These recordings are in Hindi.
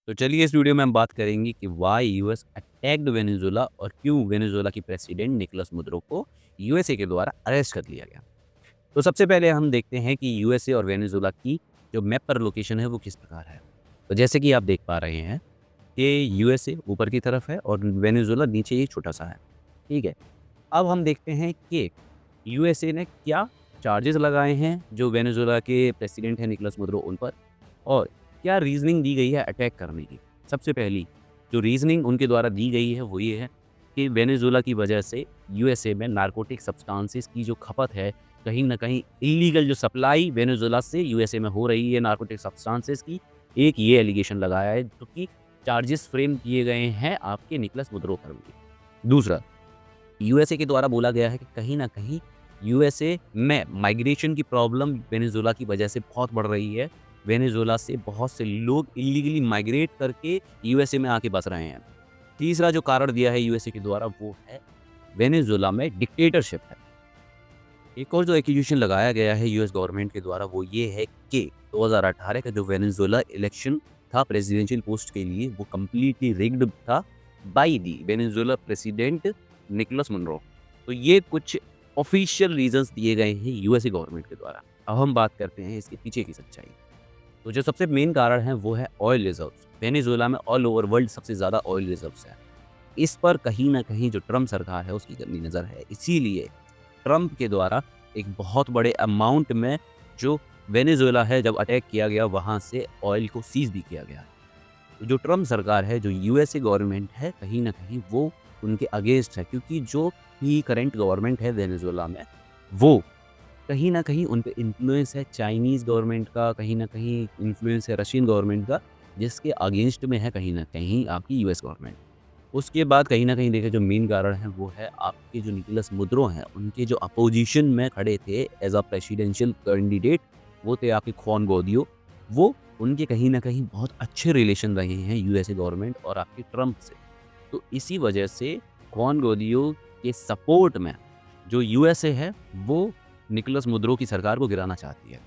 तो चलिए इस वीडियो में हम बात करेंगे कि व्हाई यूएस अटैक्ड वेनेजुएला और क्यों वेनेजुएला की प्रेसिडेंट निकोलस मदुरो को यूएसए के द्वारा अरेस्ट कर लिया गया। तो सबसे पहले हम देखते हैं कि यूएसए और वेनेजुएला की जो मैप पर लोकेशन है वो किस प्रकार है। तो जैसे कि आप देख पा रहे हैं कि यूएसए ऊपर की तरफ है और वेनेजुएला नीचे ही छोटा-सा है, ठीक है। अब हम देखते हैं कि यूएसए ने क्या चार्जेस लगाए हैं जो वेनेजुएला के प्रेसिडेंट हैं निकोलस मदुरो उन पर और क्या रीज़निंग दी गई है अटैक करने की। सबसे पहली जो रीज़निंग उनके द्वारा दी गई है वो ये है कि वेनेजुएला की वजह से यूएसए में नारकोटिक सब्सटेंसेस की जो खपत है, कहीं न कहीं इल्लीगल जो सप्लाई वेनेजुएला से यूएसए में हो रही है नारकोटिक सब्सटेंसेस की, एक ये एलिगेशन लगाया है जो कि चार्जेस फ्रेम किए गए हैं आपके निकोलस मदुरो पर भी। दूसरा, यूएसए के द्वारा बोला गया है कि कहीं न कहीं यूएसए में माइग्रेशन की प्रॉब्लम वेनेजुएला की वजह से बहुत बढ़ रही है। वेनेजुएला से बहुत से लोग इल्लीगली माइग्रेट करके यूएसए में आके बस रहे हैं। तीसरा जो कारण दिया है यूएसए के द्वारा वो है वेनेजुएला में डिक्टेटरशिप है। एक और जो एक्यूज़ेशन लगाया गया है यूएस गवर्नमेंट के द्वारा वो ये है कि 2018 का जो वेनेजुएला इलेक्शन था प्रेसिडेंशियल पोस्ट के लिए वो कंप्लीटली रिग्ड था by the Venezuela president Nicolas Maduro. तो ये कुछ ऑफिशियल रीज़न्स दिए गए हैं यूएसए गवर्नमेंट के द्वारा। अब हम बात करते हैं इसके पीछे की सच्चाई। तो जो सबसे मेन कारण है वो है ऑयल रिज़र्व्स। वेनेजुएला में ऑल ओवर वर्ल्ड सबसे ज़्यादा ऑयल रिज़र्व्स हैं। इस पर कहीं न कहीं जो ट्रम्प सरकार है उसकी गंदी नज़र है। इसीलिए ट्रम्प के द्वारा एक बहुत बड़े अमाउंट में जो वेनेजुएला है जब अटैक किया गया वहाँ से ऑयल को सीज़ भी किया गया। तो जो ट्रम्प सरकार है, जो यूएसए गवर्नमेंट है, कहीं न कहीं वो उनके अगेंस्ट है क्योंकि जो भी करंट गवर्नमेंट है वेनेजुएला में, वो कहीं न कहीं उन पे इन्फ्लुएंस है चाइनीज़ गवर्नमेंट का, कहीं न कहीं इन्फ्लुएंस है रशियन गवर्नमेंट का, जिसके अगेंस्ट में है कहीं न कहीं आपकी यूएस गवर्नमेंट। उसके बाद कहीं न कहीं देखिए जो मेन कारण है वो है आपके जो निकोलस मुद्रो हैं, उनके जो अपोज़िशन में खड़े थे एज़ अ प्रेसिडेंशियल कैंडिडेट वो थे आपके ख्वान गौदियो। वो उनके कहीं न कहीं बहुत अच्छे रिलेशन रहे हैं यूएसए गवर्नमेंट और आपके ट्रम्प से। तो इसी वजह से ख्वान गौदियो के सपोर्ट में जो यूएसए है वो निकोलस मुद्रो की सरकार को गिराना चाहती है।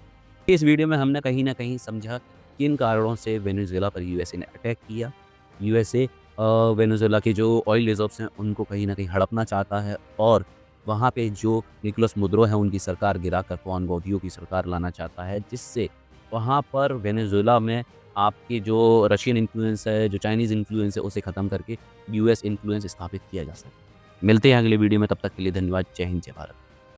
इस वीडियो में हमने कहीं न कहीं समझा किन कारणों से वेनेजुएला पर यूएसए ने अटैक किया। यूएसए वेनेजुएला के जो ऑयल रिज़र्व्स हैं उनको कहीं न कहीं हड़पना चाहता है और वहाँ पे जो निकोलस मुद्रो हैं उनकी सरकार गिराकर ख्वान गौदियो की सरकार लाना चाहता है, जिससे वहाँ पर वेनेजुएला में आपके जो रशियन इन्फ्लुएंस है, जो चाइनीज़ इन्फ्लुएंस है उसे ख़त्म करके यूएस इन्फ्लुएंस स्थापित किया जा सके। मिलते हैं अगले वीडियो में, तब तक के लिए धन्यवाद। जय हिंद, जय भारत।